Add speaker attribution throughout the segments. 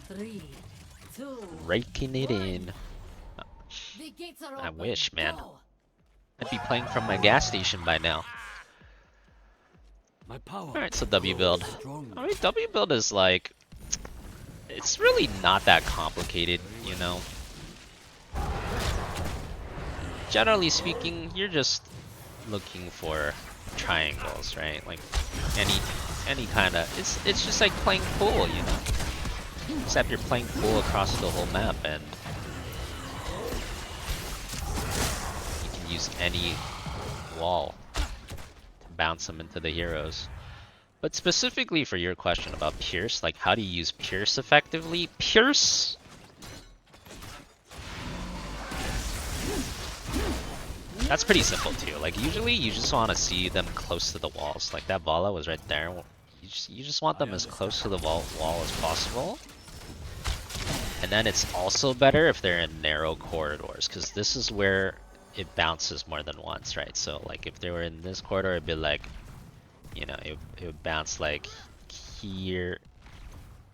Speaker 1: 3, 2,
Speaker 2: Raking it in.
Speaker 1: the gates are
Speaker 2: I
Speaker 1: open.
Speaker 2: wish, man.
Speaker 1: Go.
Speaker 2: I'd be playing from my gas station by now.
Speaker 3: My power.
Speaker 2: Alright, so W build.
Speaker 3: Strong.
Speaker 2: I mean, W build is like... It's really not that complicated, you know? Generally speaking, you're just looking for triangles, right? Like any kind of... It's just like playing pool, you know? Except you're playing pool across the whole map, and you can use any wall to bounce them into the heroes. But specifically for your question about Pierce, like how do you use Pierce effectively? Pierce... That's pretty simple too. Like usually you just want to see them close to the walls. Like that Vala was right there. You just want them as close to the wall as possible. And then it's also better if they're in narrow corridors, because this is where it bounces more than once, right? So like if they were in this corridor, it'd be like, you know, it would bounce like here,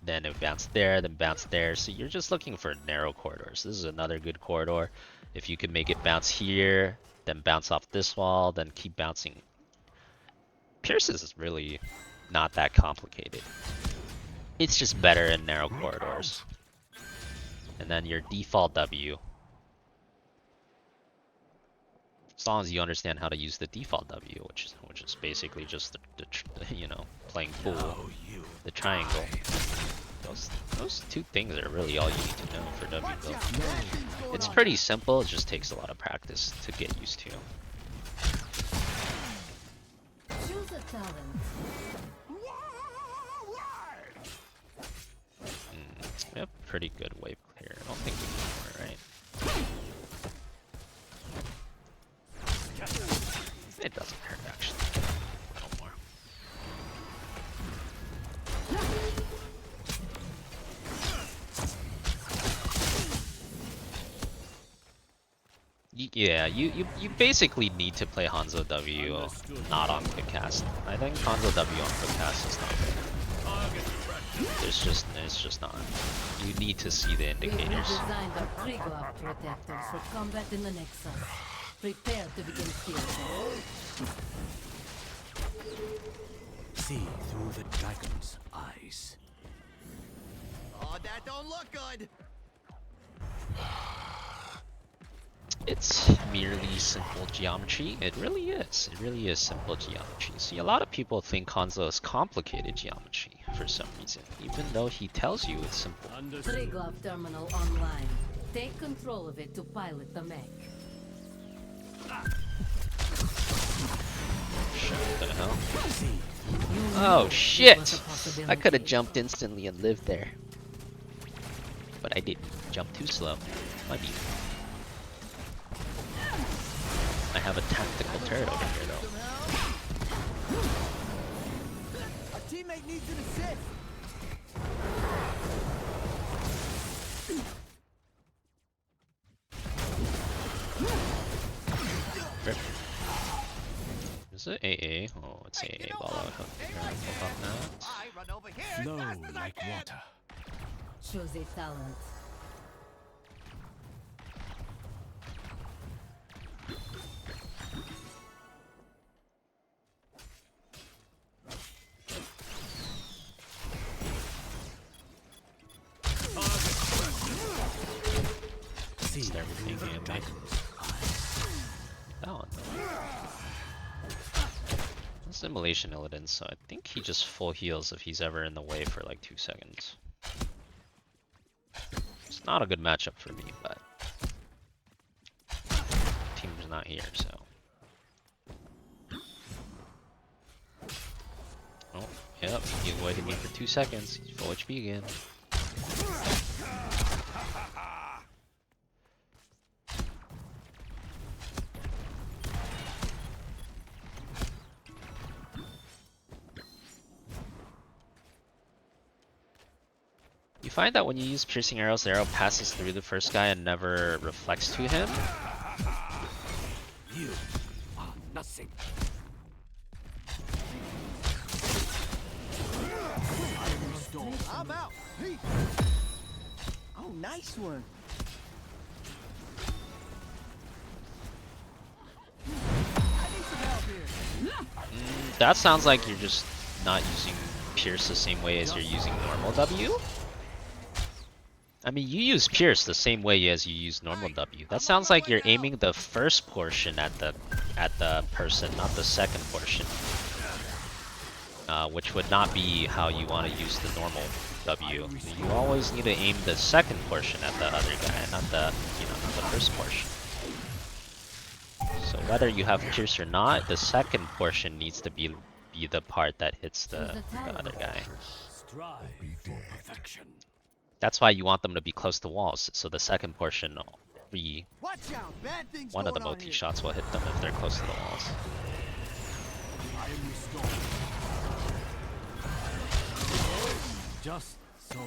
Speaker 2: then it would bounce there, then bounce there. So you're just looking for narrow corridors. This is another good corridor. If you can make it bounce here, then bounce off this wall, then keep bouncing. Pierces is really not that complicated. It's just better in narrow corridors. And then your default W. As long as you understand how to use the default W, which is basically just the you know, playing pool, the triangle. Those two things are really all you need to know for W build. It's pretty simple, it just takes a lot of practice to get used to.
Speaker 1: Choose a talent.
Speaker 2: We have pretty good wave clear. I don't think we need more, right? It doesn't hurt actually. A little more. Yeah, you basically need to play Hanzo W not on quick cast. I think Hanzo W on quick cast is not good. It's just not. You need to see the
Speaker 1: We
Speaker 2: indicators.
Speaker 1: designed our pre-glove protectors for combat in the Nexus. Prepare to begin field.
Speaker 3: See through the dragon's eyes.
Speaker 4: Oh, that don't look good.
Speaker 2: It's merely simple geometry. It really is. It really is simple geometry. See, a lot of people think Hanzo is complicated geometry for some reason, even though he tells you it's simple.
Speaker 1: Pre-glove terminal online. Take control of it to pilot the mech.
Speaker 2: What the hell?
Speaker 3: See.
Speaker 2: Oh shit! I could have jumped instantly and lived there. But I didn't. Jump too slow. Might be. I have a tactical turret over here though.
Speaker 4: Our teammate needs an assist.
Speaker 2: Rip. Is it AA? Oh, it's AA. Well, I hope about that.
Speaker 4: I run over here
Speaker 3: Flow
Speaker 4: faster than I
Speaker 3: like
Speaker 4: can.
Speaker 3: water.
Speaker 1: Choose a talent.
Speaker 3: See
Speaker 2: It's everything
Speaker 3: through the
Speaker 2: in me.
Speaker 3: dragon's eyes.
Speaker 2: That one. Simulation Illidan, so I think he just full heals if he's ever in the way for like 2 seconds. It's not a good matchup for me, but team's not here, so. Oh, yep, he avoided me for 2 seconds. He's full HP again. You find that when you use piercing arrows, the arrow passes through the first guy and never reflects to him.
Speaker 3: You are nothing.
Speaker 4: I'm out. Peace. Nice one. I need some help here.
Speaker 2: That sounds like you're just not using Pierce the same way as you're using normal W. I mean, you use Pierce the same way as you use normal W. That sounds like you're aiming the first portion at the person, not the second portion. Which would not be how you want to use the normal W. You always need to aim the second portion at the other guy, not the not the first portion. So whether you have Pierce or not, the second portion needs to be the part that hits the other guy.
Speaker 3: Strive for perfection.
Speaker 2: That's why you want them to be close to walls, so the second portion,
Speaker 4: Watch out, bad things
Speaker 2: one of the
Speaker 4: going on
Speaker 2: multi
Speaker 4: here.
Speaker 2: shots will hit them if they're close to the walls.
Speaker 3: I am restored. Just so.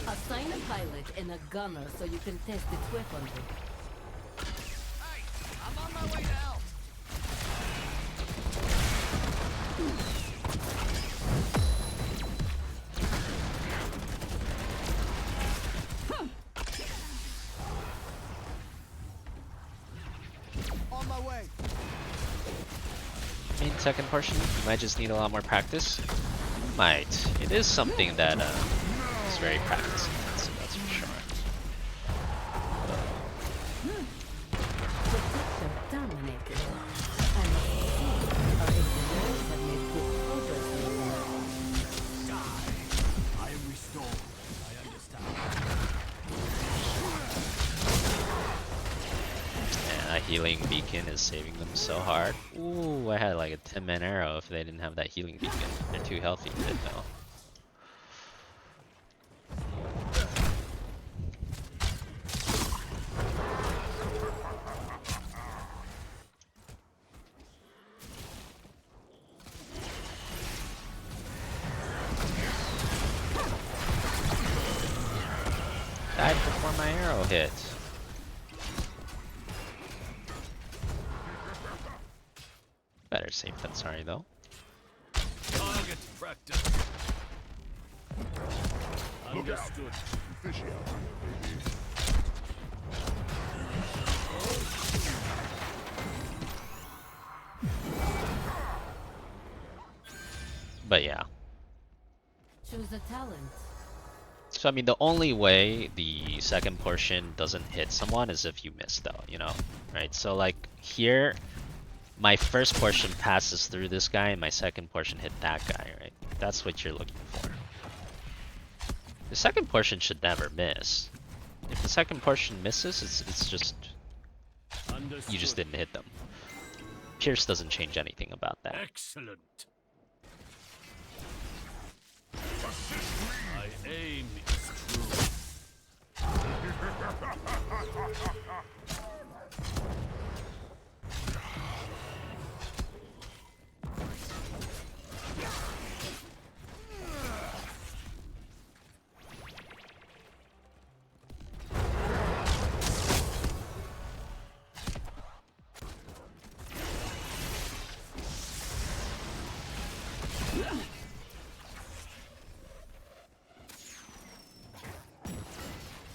Speaker 1: Assign a pilot and a gunner so you can test its weaponry.
Speaker 4: Hey, I'm on my way to help. On my way.
Speaker 2: I mean, second portion, you might just need a lot more practice. You might. It is something that is very practice intensive, that's for sure.
Speaker 1: Protector terminated. And our engineers have made good progress in the area.
Speaker 3: I am restored. I understand.
Speaker 2: Yeah, that healing beacon is saving them so hard. Ooh, I had like a 10-man arrow if they didn't have that healing beacon. They're too healthy for it though. Died before my arrow hit. Better safe than sorry though.
Speaker 3: Target practice. Understood.
Speaker 2: But yeah.
Speaker 1: Choose a talent.
Speaker 2: So I mean, the only way the second portion doesn't hit someone is if you miss though, right? So like here, my first portion passes through this guy and my second portion hit that guy, right? That's what you're looking for. The second portion should never miss. If the second portion misses, it's just, you just didn't hit them. Pierce doesn't change anything about that.
Speaker 3: Excellent. My aim is true.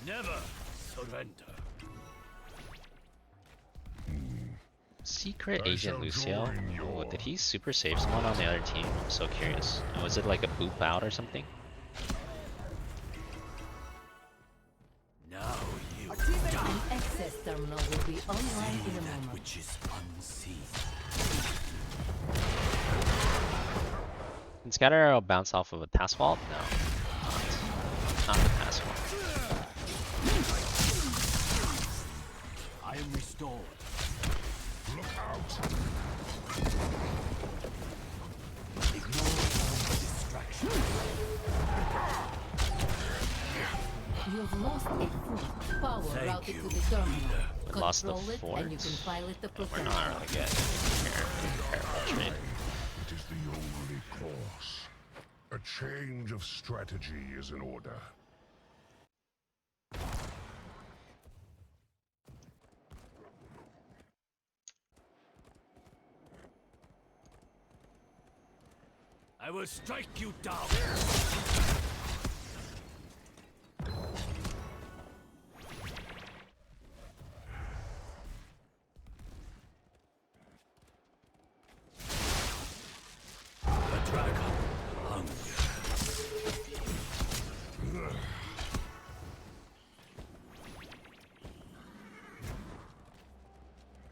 Speaker 3: Never surrender.
Speaker 2: Secret Agent Lucio? Oh, did he super save someone on the other team? I'm so curious. Was it like a boop out or something?
Speaker 3: Now you
Speaker 4: Our teammate
Speaker 1: An access terminal will be online in a
Speaker 3: that
Speaker 1: moment.
Speaker 3: which is unseen.
Speaker 2: Can Scatter Arrow bounce off of a task vault? No. Not the task vault.
Speaker 3: I am restored.
Speaker 5: Look out!
Speaker 1: route it to the terminal.
Speaker 2: Lost the
Speaker 1: Control it, and you can
Speaker 2: forts.
Speaker 1: pilot the
Speaker 2: We're
Speaker 1: propellant.
Speaker 2: not really getting terrible trade.
Speaker 5: It is the only course. A change of strategy is in order.
Speaker 3: I will strike you down. The dragon hunger.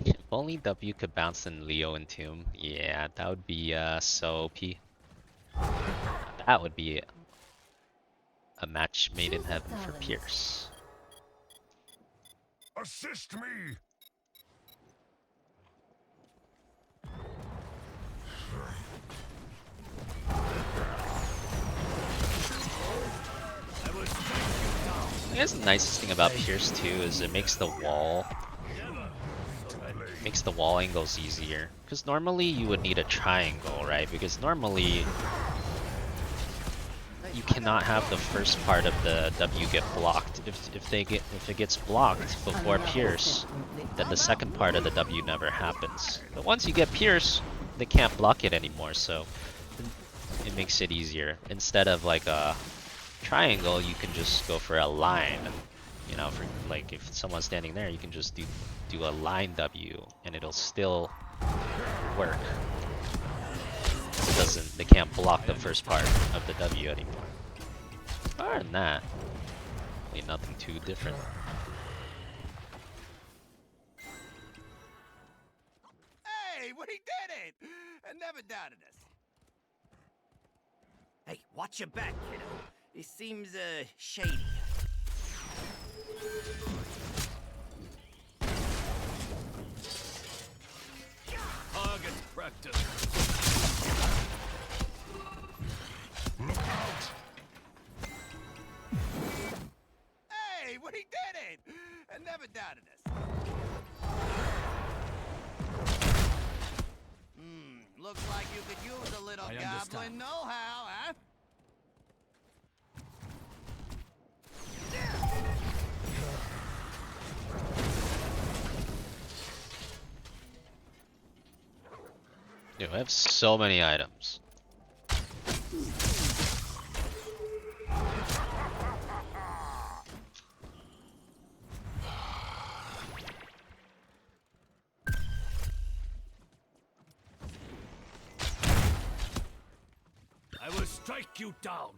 Speaker 2: If only W could bounce in Leo and Tomb. Yeah, that would be so OP. That would be a match made in heaven for Pierce.
Speaker 5: Assist me!
Speaker 2: I guess the nicest thing about Pierce too is it makes the wall angles easier. Because normally you would need a triangle, right? Because normally you cannot have the first part of the W get blocked. If it gets blocked before Pierce, then the second part of the W never happens. But once you get Pierce, they can't block it anymore, so it makes it easier. Instead of like a triangle, you can just go for a line. You know, for like if someone's standing there, you can just do a line W, and it'll still work. They can't block the first part of the W anymore. Other than that, really nothing too different.
Speaker 4: Hey, we did it! I never doubted us. Hey, watch your back, kiddo. He seems, shady.
Speaker 3: Target practice.
Speaker 5: Look out!
Speaker 4: Hey, we did it! I never doubted us. Looks like you could use a little
Speaker 3: I
Speaker 4: goblin
Speaker 3: understand.
Speaker 4: know-how, huh?
Speaker 2: Dude, I have so many items.
Speaker 3: I will strike you down.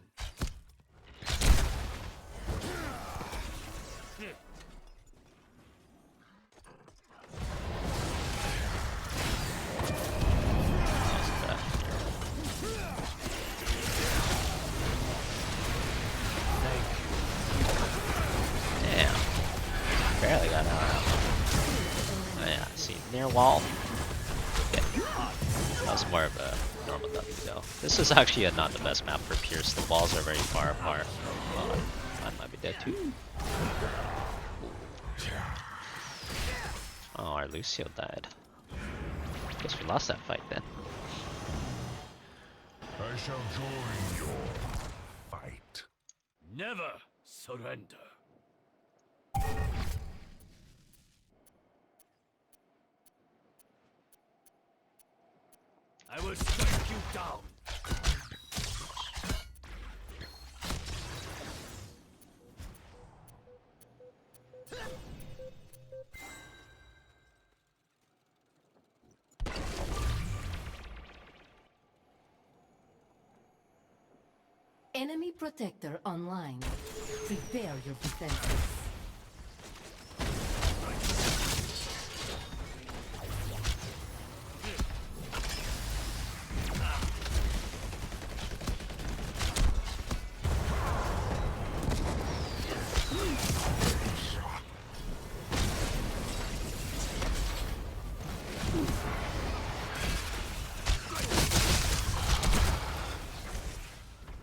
Speaker 2: Damn. Barely got out. Oh, yeah, see, near wall. Okay. That was more of a normal W though. This is actually not the best map for Pierce. The walls are very far apart. Oh, I might be dead too. Oh, our Lucio died. Guess we lost that fight then.
Speaker 5: I shall join your fight.
Speaker 3: Never surrender. I will strike you down.
Speaker 1: Enemy protector online. Prepare your defenses.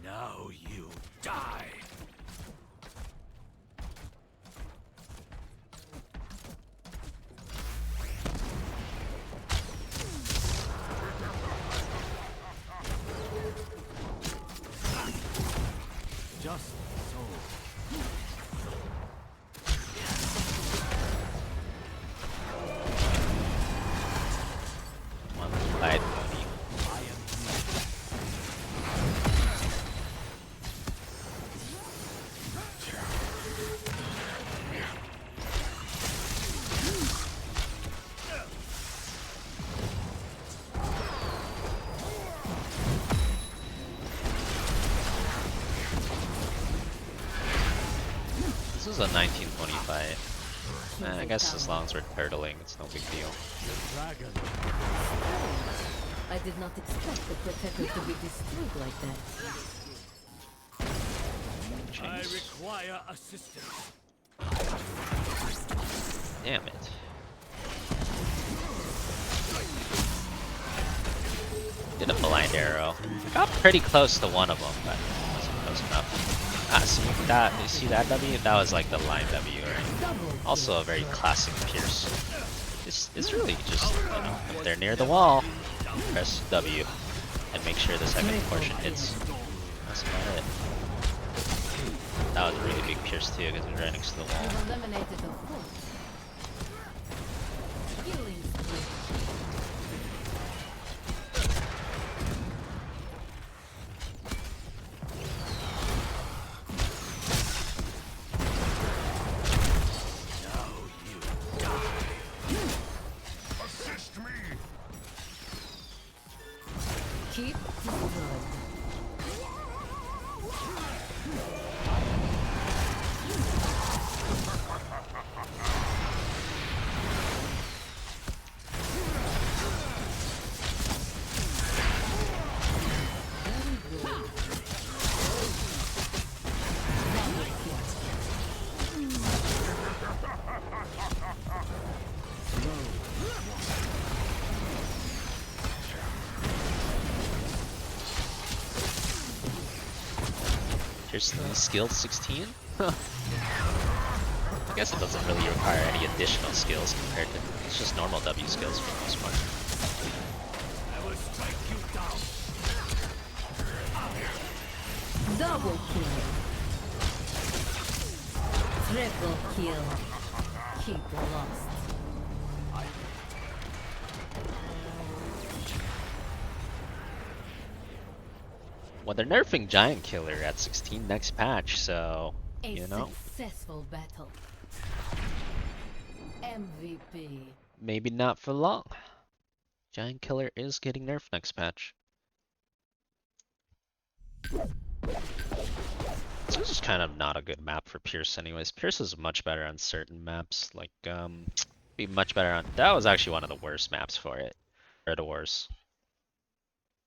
Speaker 3: Now you die.
Speaker 2: was a 1925. I guess as long as we're turtling, it's no big deal.
Speaker 3: Dragon.
Speaker 1: I did not expect the protector to be destroyed like that.
Speaker 3: I
Speaker 2: Jinx.
Speaker 3: require assistance.
Speaker 2: Damn it. Did a blind arrow. Got pretty close to one of them, but wasn't close enough. Ah, see that? You see that W? That was like the line W, right? Also a very classic Pierce. It's really just, you know, if they're near the wall, press W and make sure the second portion hits. That's about it. That was a really big Pierce too, because it was right next to the wall.
Speaker 1: You've eliminated the hook. Healing spree.
Speaker 5: Assist me!
Speaker 1: Keep destroyed.
Speaker 2: Pierce skill 16? Huh. I guess it doesn't really require any additional skills compared to, it's just normal W skills for the most part.
Speaker 3: I will strike you down.
Speaker 1: Double kill. Triple kill. Keep lost.
Speaker 2: Well, they're nerfing Giant Killer at 16 next patch, so,
Speaker 1: A
Speaker 2: you know,
Speaker 1: successful battle. MVP.
Speaker 2: maybe not for long. Giant Killer is getting nerfed next patch. This is kind of not a good map for Pierce anyways. Pierce is much better on certain maps, like, be much better on, that was actually one of the worst maps for it. Or the worst.